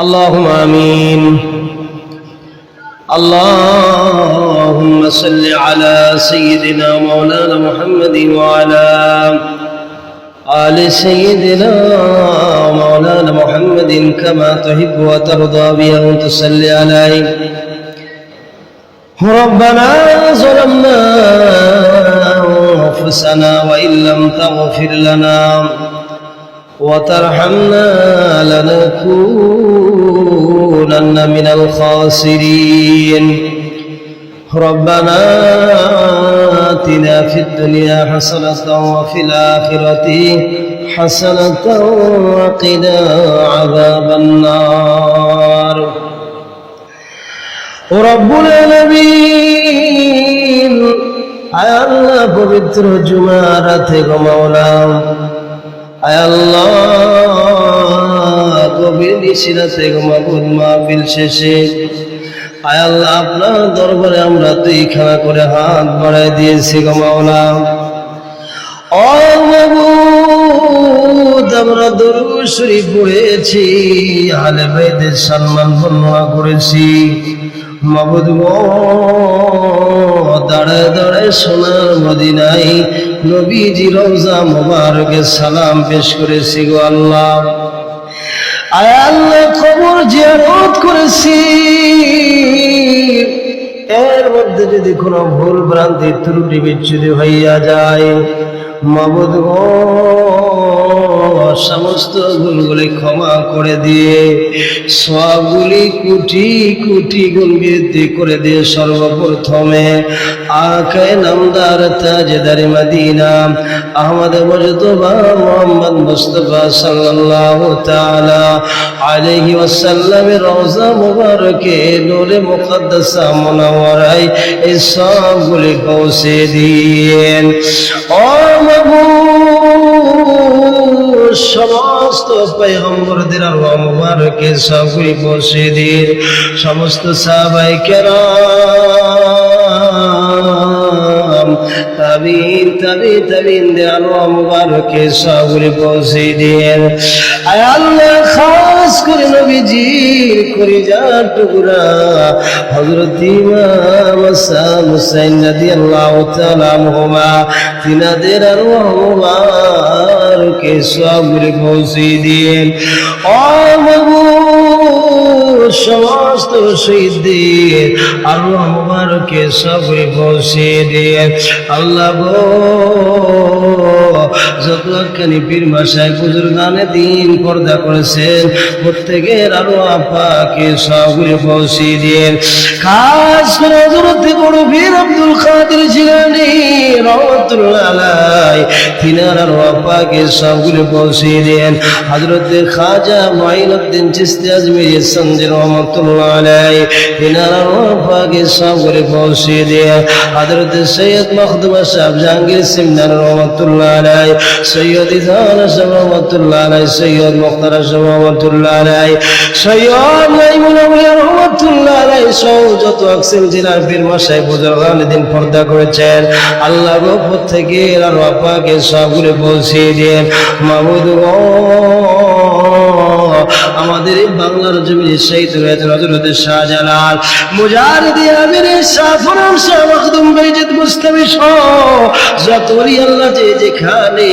اللهم آمين. اللهم صل على سيدنا مولانا محمد وعلى آل سيدنا مولانا محمد كما تحب وترضى بأن تصلي عليه. ربنا ظلمنا أنفسنا وإن لم تغفر لنا وترحمنا لنكونن من الخاسرين. ربنا آتنا في الدنيا حسنة وفي الآخرة حسنة وقنا عذاب النار. رب العالمين আয় আল্লাহ পবিত্র জুমার রাতে গো মাওলা, আয় আল্লাহ গভীর নিশিরাতে গো মাবুদ মাহফিল শেষে আয় আল্লাহ আপনার দরবারে আমরা দুইখানা করে হাত বাড়াই দিয়েছি গো মাওলা। ও মাবুদ আমরা দরুদ শরীফ পড়েছি, আহলে বাইতের সম্মান বর্ণনা করেছি মাবুদ গো, দাঁড়ায় দাঁড়ায় সোনার মদিনায় নবীজি রওজা মুবারকে সালাম পেশ করেছি গো আল্লাহ। আয় আল্লাহ কবর জিয়ারত করেছি, এর মধ্যে যদি কোনো ভুল ভ্রান্তি ত্রুটি বিচ্যুতি হইয়া যায় মাবুদ গো, সমস্ত ভুলগুলি ক্ষমা করে দিয়ে সবগুলি কোটি কোটি গুণ বৃদ্ধি করে দিয়ে সর্বপ্রথমে আকায়ে নামদার তাজদার মদিনা আহমদ মুজতবা মুহাম্মদ মুস্তাফা সাল্লাল্লাহু তাআলা আলাইহি ওয়াসাল্লামের রওজা মুবারকে নূরে মুকদ্দাসা মুনাওয়ারায় এই সবগুলি পৌঁছে দিয়েন। ও সমস্ত পয়গম্বরদের আরওয়াহ মুবারকে সবগুলি পৌঁছে দিন। সমস্ত সাহাবায়ে কেরাম তাবিঈন দের আরওয়াহ মুবারকে সবগুলি পৌঁছে দিন। আয় আল্লাহ খাস করে নবীজির কলিজার টুকরা হযরত ইমাম হাসান হুসাইন রাদিয়াল্লাহু তাআলা আনহুমা তিনাদের আরওয়াহ মুবারকে সবগুলি পৌঁছে দিন। ও মাবুদ সমস্ত শহীদদের আরওয়াহ মুবারকে সবগুলি পৌঁছে দিন। আল্লাহ গো যতখানি পীর মাশায়েখ বুজুর্গানে দ্বীন পর্দা করেছেন প্রত্যেকের আরওয়াহ পাকে সবগুলি পৌঁছে দিন। খাস করে হযরত বড় পীর আব্দুল কাদের জিলানী রাহমাতুল্লাহ আলাইহি তিনার আরওয়াহ পাকে সবগুলি পৌঁছে দিন। হযরত খাজা মুঈনুদ্দিন চিশতি আজমিরি সন্দি রাহমাতুল্লাহ আলাইহি তিনার আরওয়াহ পাকে সবগুলি পৌঁছে দিন। হযরত সৈয়দ মখদুম সাহেব জাহাঙ্গীর সিমনার রাহমাতুল্লাহ আলাইহি, সৈয়দ ইজান সাহেব রাহমাতুল্লাহ আলাইহি, সৈয়দ মুখতার সাহেব রাহমাতুল্লাহ আলাইহি, সৈয়দ মাইমুন আউলিয়া রাহমাতুল্লাহ আলাইহি সহ যত আকসিম জেলার পীর মাশায়েখ বুজুর্গানে দ্বীন পর্দা করেছেন আল্লাহ গো প্রত্যেকের আরওয়াহ পাকে সবগুলি পৌঁছে দিন। মাবুদ গো আমাদের এই বাংলার জমিনে শহীদ হয়েছেন হযরত শাহজালাল মুজাহিদ আমির শাহ ফরম শাহ মখদুম বাইজিদ মুস্তাফি সহ যত ওলি আল্লাহ যে যেখানে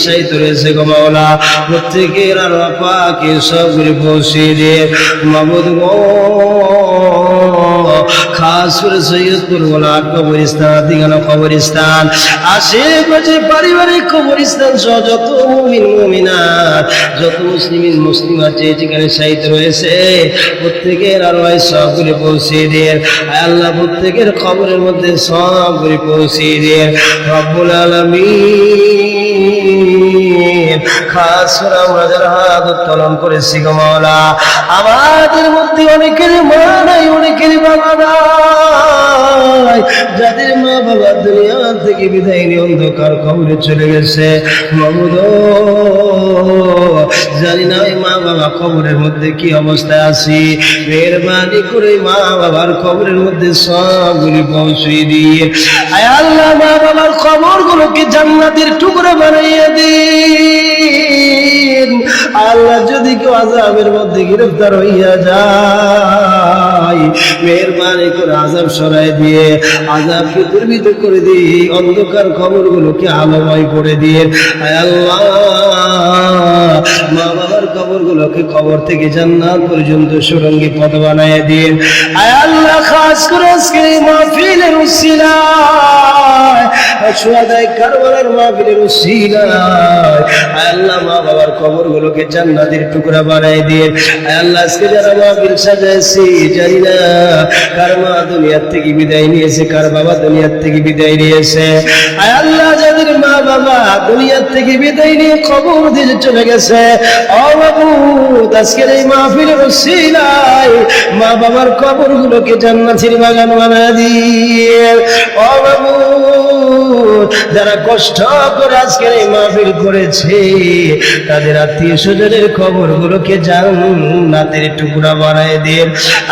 শহীদ হয়েছে গো মাওলা প্রত্যেকের আরওয়াহ পাকে সবগুলি পৌঁছে দিন। মাবুদ গো খাস করে সৈয়দপুর গোলাপ কবরস্থান দিঘানা কবরস্থান আশেপাশে পারিবারিক কবরস্থান সহ যত মুমিন মুমিনাত যত মুসলিমিন মুসলিমাত যে যেখানে শহীদ রয়েছে প্রত্যেকের আরওয়াহ সবগুলি পৌঁছে দিন। আল্লাহ প্রত্যেকের কবরের মধ্যে সবগুলি পৌঁছে দিন। রব্বুল আলামিন খাস করে আমরা যারা হাত উত্তোলন করেছি গো মাওলা আমাদের মধ্যে অনেকের মা নাই, অনেকের বাবা নাই, যাদের মা বাবা দুনিয়া থেকে বিদায় নিয়ে অন্ধকার কবরে চলে গেছে মাবুদ জানি না মা বাবা কবরের মধ্যে কি অবস্থায় আছি, মেহেরবানি করে মা বাবার কবরের মধ্যে সবগুলি পৌঁছে দিয়ে আয় আল্লাহ মা বাবার কবরগুলোকে জান্নাতের টুকরা বানাইয়া দিন। আল্লাহ যদি কেউ আযাবের মধ্যে গ্রেফতার হইয়া যায়, মেহেরবানি করে আযাব সরাই দিয়ে আযাবকে দুর্বিত করে দিয়ে অন্ধকার কবরগুলোকে আলোময় করে দিয়ে আয় আল্লাহ মা বাবার কবরগুলোকে কবর থেকে জান্নাত পর্যন্ত সুরঙ্গী পথ বানায় দিয়ে আয় আল্লাহ খাস করে আজকে মাহফিলের উসিলায় সুহাদায়ে কারবালার মাহফিলের উসিলায় আয় আল্লাহ মা বাবার কবরগুলোকে জান্নাতের টুকরা বানায় দিয়ে আয় আল্লাহ আজকে যারা মাহফিল সাজাইছি জানি না কার মা দুনিয়ার থেকে বিদায় নিয়েছে, কার বাবা দুনিয়ার থেকে বিদায় নিয়েছে। আয় আল্লাহ যাদের মা বাবা দুনিয়ার থেকে বিদায় নিয়ে কবর দিয়ে চলে গেছে, ও মাবুদ আজকের এই মাহফিলের উসিলায় মা বাবার কবরগুলোকে জান্নাতের বাগান বানায় দিয়ে ও মাবুদ যারা কষ্ট করে আজকের এই মাহফিল করেছে তাদের আত্মীয় স্বজনের কবরগুলোকে জান্নাতের টুকরা বানায় দিয়ে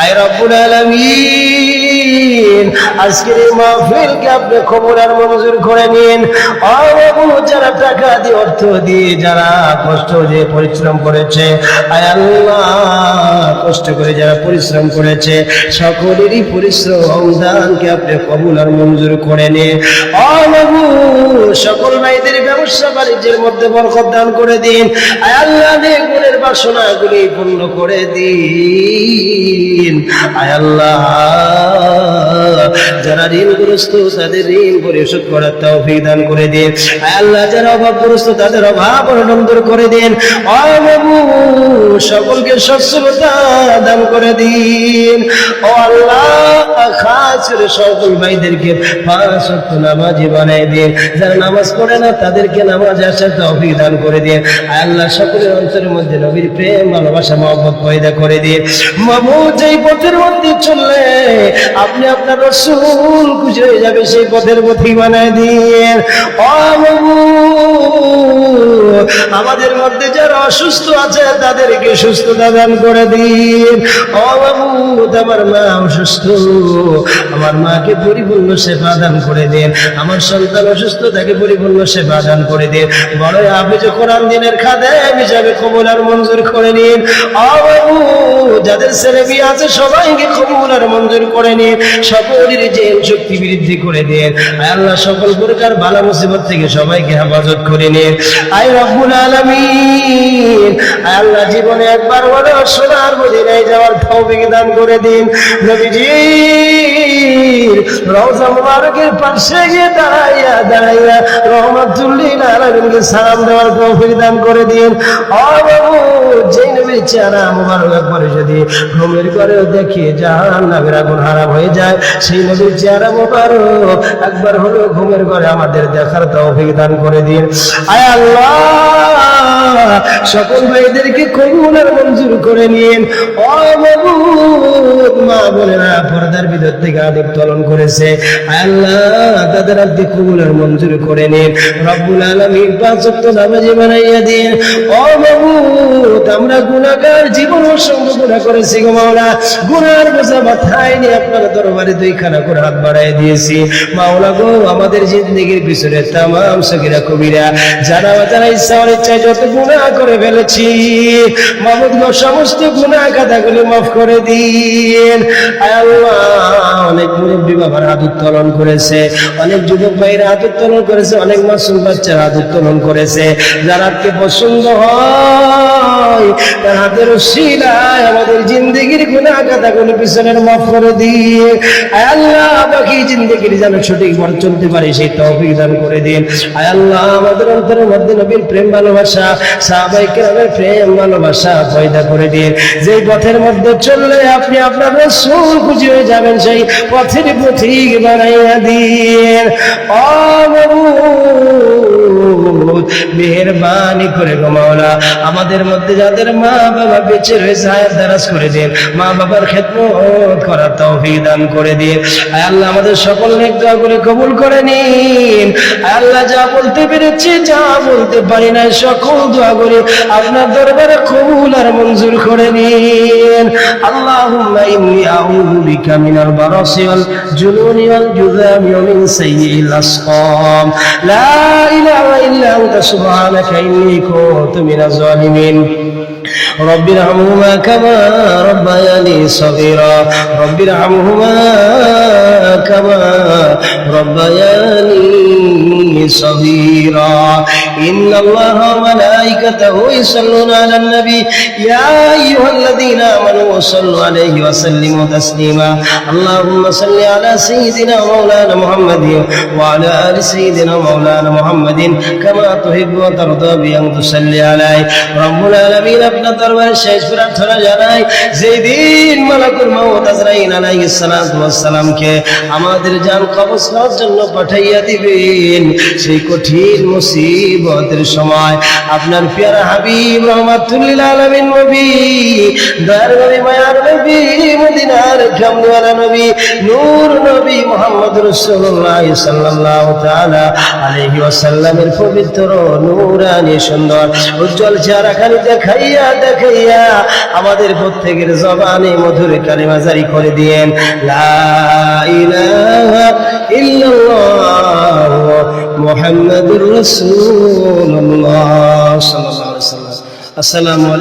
আয় রব্বুল আলামিন আজকের এই মাহফিলকে আপনি কবুল আর মঞ্জুর করে নিন। ও মাবুদ যারা টাকা দিয়ে অর্থ দিয়ে যারা কষ্ট দিয়ে পরিশ্রম করেছে, আয় আল্লাহ কষ্ট করে যারা পরিশ্রম করেছে সকলেরই পরিশ্রম দানকে আপনি কবুল আর মঞ্জুর করে নিন। ও মাবুদ সকল ভাইদের ব্যবসা বাণিজ্যের মধ্যে বরকত দান করে দিন। আয় আল্লাহ নেকের বাসনাগুলি পূর্ণ করে দিন। আয় আল্লাহ যারা ঋণগ্রস্ত তাদের ঋণ পরিশোধ করার তৌফিক দান করে দিন। আয় আল্লাহ যারা অভাবগ্রস্ত তাদের অভাব অনটন দূর করে দিন। ও মাবুদ সকলকে সচ্ছলতা দান করে দিন। ও আল্লাহ খাস করে সকল ভাইদেরকে 5 ওয়াক্ত নামাজি বানায় দিন। যারা নামাজ পড়ে না তাদেরকে নামাজ আসার তৌফিক দান করে দিন। আয় আল্লাহ সকলের অন্তরের মধ্যে নবীর প্রেম ভালোবাসা মহব্বত পয়দা করে দিন। মাবুদ যেই পথের মধ্যে চললে আপনি আপনার রাসূল খুশি হয়ে যাবে সেই পথের পথি বানায় দিন। ও মাবুদ আমাদের মধ্যে যারা অসুস্থ আছে তাদেরকে সুস্থতা দান করে দিন। ও মাবুদ আমার মা অসুস্থ, আমার মাকে পরিপূর্ণ সেবা দান করে দিন। আমার সন্তান অসুস্থ, তাকে পরিপূর্ণ সেবা দান করে দিন। বড় হাফেজ কোরআন দিনের খাদেম হিসাবে কবুল আর মঞ্জুর করে নিন। ও মাবুদ যাদের ছেলে মেয়ে আছে সবাইকে কবুল আর মঞ্জুর করে নিন। সকলের জেন শক্তি বৃদ্ধি করে দিন। আয় আল্লাহ সকল প্রকার বালা মুসিবত থেকে সবাইকে হেফাজত করে নিন। আয় রব্বুল আলামিন আয় আল্লাহ জীবনে একবার হলো সোনার মদিনায় যাওয়ার তৌফিক দান করে দিন। নবীজির রওজা মুবারকের পাশে গিয়ে দাঁড়াইয়া দাঁড়াইয়া রহমাতুল লিল আলামিনকে সালাম দেওয়ার তৌফিক দান করে দিন। ও মাবুদ যেই নবীর চেহারা মুবারক একবার যদি ঘুমের ঘরেও দেখি জাহান্নামের আগুন হারাম হয়ে যায়, সেই নবীর চেহারা মুবারক একবার হলো ঘুমের ঘরে আমাদের দেখার তৌফিক দান করে দিন। আয় আল্লাহ সকল ভাইদেরকে কবুল আর মঞ্জুর করে নিন। ও মাবুদ মা বোনেরা পর্দার ভিতর থেকে আদিব তলন করেছে, আয় আল্লাহ তাদের আদি কবুল আর মঞ্জুর করে নিন। রব্বুল আলামিন 5 ওয়াক্ত নামাজি বানাইয়া দিন। ও মাবুদ আমরা গুনাহগার, জীবন অসংখ্য গুনাহ করেছি গো মাওলা। গুনার বোঝা মাথায় নিয়ে আপনার দরবারে 2 খানা করে হাত বাড়ায় দিয়েছি মাওলা গো। আমাদের জিন্দেগির পিছনে তামাম সগীরা কবিরা যারা ইচ্ছা অনিচ্ছায় যত গুনাহ করে ফেলেছি মাবুদ গো সমস্ত গুনাহ খাতাগুলো মাফ করে দিন। আয় আল্লাহ অনেক মুরব্বী বাবার হাত উত্তোলন করেছে, অনেক যুবক ভাইরা হাত উত্তোলন করেছে, অনেক মাসুম বাচ্চারা হাত উত্তোলন করেছে। যার হাতকে পছন্দ হয় তার হাতের উসিলায় আমাদের জিন্দেগির গুনাহ খাতাগুলো পিছনের মাফ করে দিয়ে আয় আল্লাহ বাকি জিন্দেগির যেন সঠিক পথ চলতে পারে সেই তৌফিক দান করে দিন। আয় আল্লাহ আমাদের অন্তরের মধ্যে নবীর প্রেম ভালোবাসা, সাহাবায়ে কেরামের প্রেম ভালোবাসা পয়দা করে দিন। যেই পথের মধ্যে চললে আপনি আপনার রাসূল খুশি হয়ে যাবেন সেই পথের পথিক বানাইয়া দিন। ও মাবুদ মেহেরবানি করে গো মাওলা আমাদের মধ্যে যাদের মা বাবা বেঁচে রয়েছে হায়াত দারাজ করে দিন। মা বাবার খেদমত করার তৌফিক দান করে দিন। আয় আল্লাহ আমাদের সকল নেক দোয়াগুলো কবুল করে নিন। আয় আল্লাহ যা বলতে পেরেছি যা বলতে পারি না সকল দোয়াগুলো আপনার দরবারে কবুল আর মঞ্জুর করে নিন। আল্লাহুম্মা ইন্নী আউযু বিকা মিনাল বারাসি ওয়াল জুনুনি ওয়াল জুযামি ওয়া মিন সাইয়্যিল আসকাম। লা ইলাহা ইল্লা إلا أنت سبحانك إني كنت من الظالمين رب ارحمهما كما ربياني صغيرا رب ارحمهما كما ربياني صغيرا إن الله وملائكته يصلون على النبي يا أيها الذين آمنوا صلوا عليه وسلموا تسليما اللهم صل على سيدنا مولانا محمد وعلى آل سيدنا مولانا محمد كما تحب وترضى بأن تصلي عليه رب العالمين আপনার দরবারে শেষ প্রার্থনা জানাই যেদিন মালাকুল মউত আজরাইল আলাইহিস সালাতু ওয়াস সালামকে আমাদের জান কবজ করার জন্য পাঠাইয়া দিবেন সেই কঠিন মুসিবতের সময় আপনার পেয়ারা হাবিব রহমাতুল লিল আলামিন নবী দয়ার নবী মায়ার নবী মদিনার কামলিওয়ালা নবী নূর নবী মুহাম্মদ রাসূলুল্লাহ সাল্লাল্লাহু তাআলা আলাইহি ওয়াসাল্লামের পবিত্র নূরানি সুন্দর উজ্জ্বল চেহারাখানি দেখাইয়া দেখাইয়া আমাদের প্রত্যেকের জবানে মধুর কালিমা জারি করে দিয়েন লা ইলাহা ইল্লাল্লাহ মুহাম্মাদুর রাসূলুল্লাহ সাল্লাল্লাহু আলাইহি ওয়াসাল্লাম। আসসালামু আলাইকুম।